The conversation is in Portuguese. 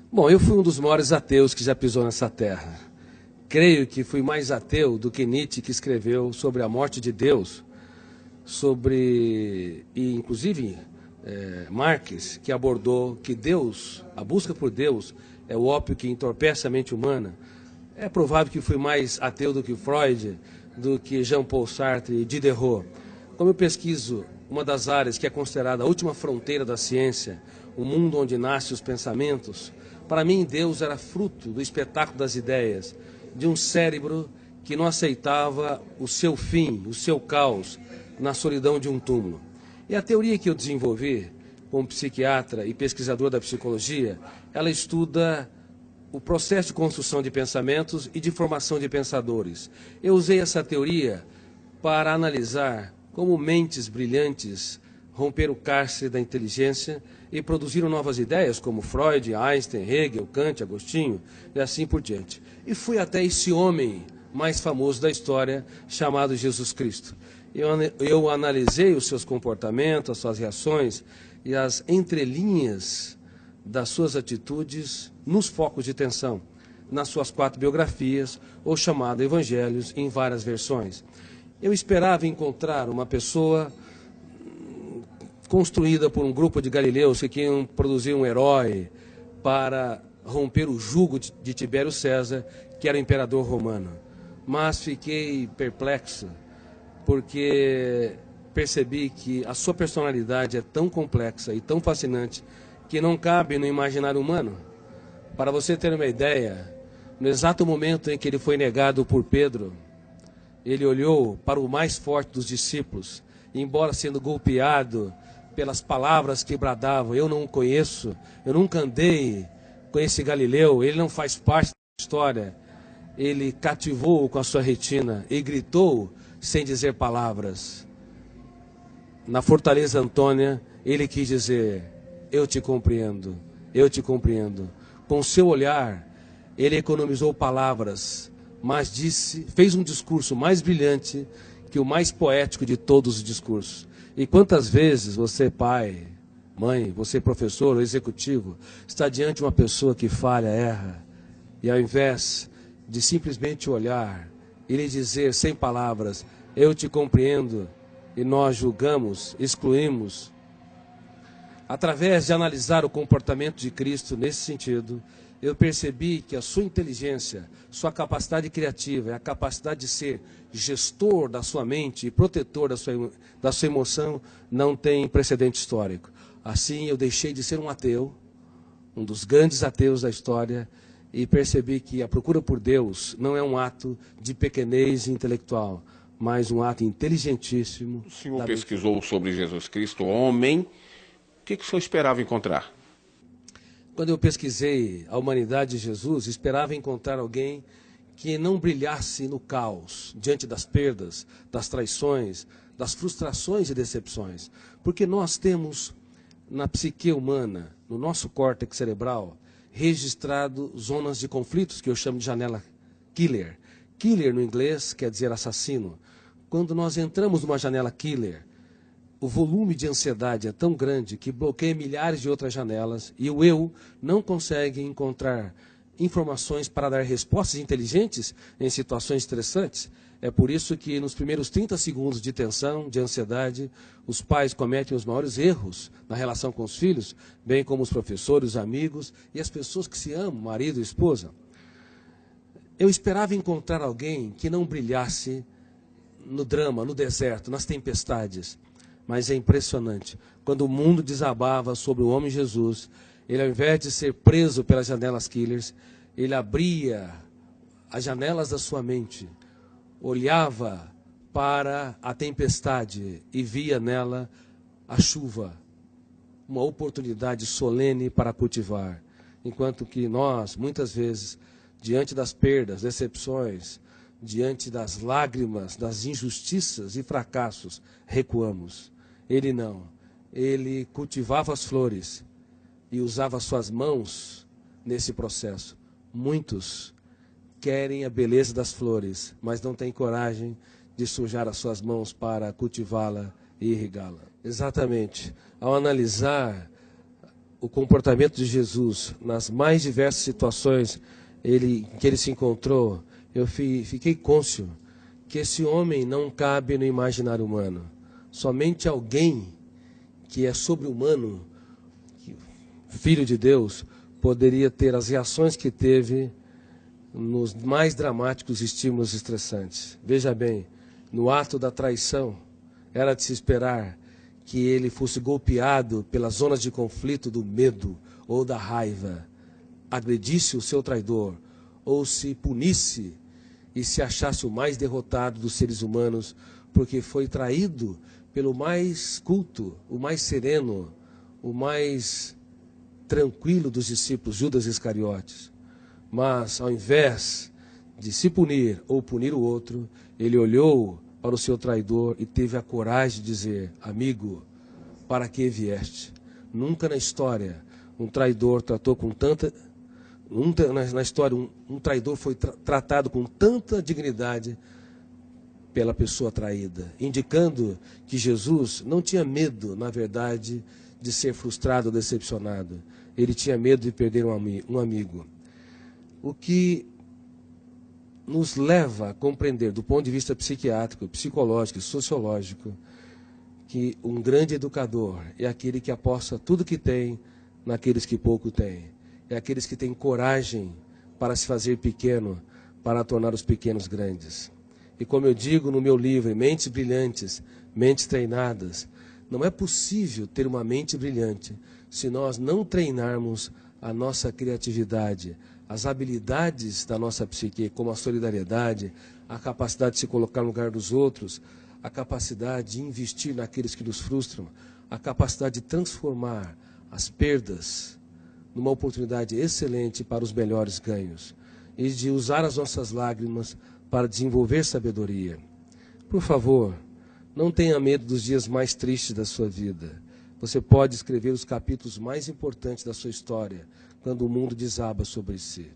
Bom, eu fui um dos maiores ateus que já pisou nessa terra. Creio que fui mais ateu do que Nietzsche, que escreveu sobre a morte de Deus, e inclusive Marx, que abordou que Deus, a busca por Deus, é o ópio que entorpece a mente humana. É provável que fui mais ateu do que Freud, do que Jean-Paul Sartre e Diderot. Como eu pesquiso uma das áreas que é considerada a última fronteira da ciência, o mundo onde nascem os pensamentos, para mim Deus era fruto do espetáculo das ideias, de um cérebro que não aceitava o seu fim, o seu caos, na solidão de um túmulo. E a teoria que eu desenvolvi como psiquiatra e pesquisador da psicologia, ela estuda o processo de construção de pensamentos e de formação de pensadores. Eu usei essa teoria para analisar como mentes brilhantes romperam o cárcere da inteligência e produziram novas ideias, como Freud, Einstein, Hegel, Kant, Agostinho e assim por diante. E fui até esse homem mais famoso da história, chamado Jesus Cristo. Eu analisei os seus comportamentos, as suas reações e as entrelinhas das suas atitudes nos focos de tensão, nas suas 4 biografias, ou chamado Evangelhos, em várias versões. Eu esperava encontrar uma pessoa construída por um grupo de galileus que queriam produzir um herói para romper o jugo de Tibério César, que era o imperador romano. Mas fiquei perplexo, porque percebi que a sua personalidade é tão complexa e tão fascinante que não cabe no imaginário humano. Para você ter uma ideia, no exato momento em que ele foi negado por Pedro, ele olhou para o mais forte dos discípulos, e embora sendo golpeado pelas palavras que bradavam, eu não o conheço, eu nunca andei com esse Galileu, ele não faz parte da história, ele cativou-o com a sua retina e gritou sem dizer palavras. Na Fortaleza Antônia, ele quis dizer: eu te compreendo, eu te compreendo. Com seu olhar, ele economizou palavras, mas fez um discurso mais brilhante que o mais poético de todos os discursos. E quantas vezes você, pai, mãe, você, professor ou executivo, está diante de uma pessoa que falha, erra, e ao invés de simplesmente olhar e lhe dizer sem palavras: eu te compreendo, e nós julgamos, excluímos. Através de analisar o comportamento de Cristo nesse sentido, eu percebi que a sua inteligência, sua capacidade criativa, a capacidade de ser gestor da sua mente e protetor da sua emoção não tem precedente histórico. Assim, eu deixei de ser um ateu, um dos grandes ateus da história, e percebi que a procura por Deus não é um ato de pequenez intelectual, mas um ato inteligentíssimo. O senhor pesquisou sobre Jesus Cristo, homem. O que o senhor esperava encontrar? Quando eu pesquisei a humanidade de Jesus, esperava encontrar alguém que não brilhasse no caos, diante das perdas, das traições, das frustrações e decepções. Porque nós temos na psique humana, no nosso córtex cerebral, registrado zonas de conflitos, que eu chamo de janela killer. Killer no inglês quer dizer assassino. Quando nós entramos numa janela killer, o volume de ansiedade é tão grande que bloqueia milhares de outras janelas e o eu não consegue encontrar informações para dar respostas inteligentes em situações estressantes. É por isso que nos primeiros 30 segundos de tensão, de ansiedade, os pais cometem os maiores erros na relação com os filhos, bem como os professores, os amigos e as pessoas que se amam, marido e esposa. Eu esperava encontrar alguém que não brilhasse no drama, no deserto, nas tempestades. Mas é impressionante, quando o mundo desabava sobre o homem Jesus, ele, ao invés de ser preso pelas janelas killers, ele abria as janelas da sua mente, olhava para a tempestade e via nela a chuva, uma oportunidade solene para cultivar. Enquanto que nós, muitas vezes, diante das perdas, decepções, diante das lágrimas, das injustiças e fracassos, recuamos. Ele não. Ele cultivava as flores e usava suas mãos nesse processo. Muitos querem a beleza das flores, mas não têm coragem de sujar as suas mãos para cultivá-la e irrigá-la. Exatamente. Ao analisar o comportamento de Jesus nas mais diversas situações que ele se encontrou, eu fiquei cônscio que esse homem não cabe no imaginário humano. Somente alguém que é sobre-humano, filho de Deus, poderia ter as reações que teve nos mais dramáticos estímulos estressantes. Veja bem, no ato da traição, era de se esperar que ele fosse golpeado pelas zonas de conflito do medo ou da raiva, agredisse o seu traidor, ou se punisse e se achasse o mais derrotado dos seres humanos, porque foi traído pelo mais culto, o mais sereno, o mais tranquilo dos discípulos, Judas Iscariotes. Mas, ao invés de se punir ou punir o outro, ele olhou para o seu traidor e teve a coragem de dizer: amigo, para que vieste? Nunca na história um traidor tratou com tanta... Na história, um traidor foi tratado com tanta dignidade pela pessoa traída, indicando que Jesus não tinha medo, na verdade, de ser frustrado ou decepcionado. Ele tinha medo de perder um amigo. O que nos leva a compreender, do ponto de vista psiquiátrico, psicológico e sociológico, que um grande educador é aquele que aposta tudo que tem naqueles que pouco têm. É aqueles que têm coragem para se fazer pequeno, para tornar os pequenos grandes. E como eu digo no meu livro, Mentes Brilhantes, Mentes Treinadas, não é possível ter uma mente brilhante se nós não treinarmos a nossa criatividade, as habilidades da nossa psique, como a solidariedade, a capacidade de se colocar no lugar dos outros, a capacidade de investir naqueles que nos frustram, a capacidade de transformar as perdas numa oportunidade excelente para os melhores ganhos e de usar as nossas lágrimas para desenvolver sabedoria. Por favor, não tenha medo dos dias mais tristes da sua vida. Você pode escrever os capítulos mais importantes da sua história quando o mundo desaba sobre si.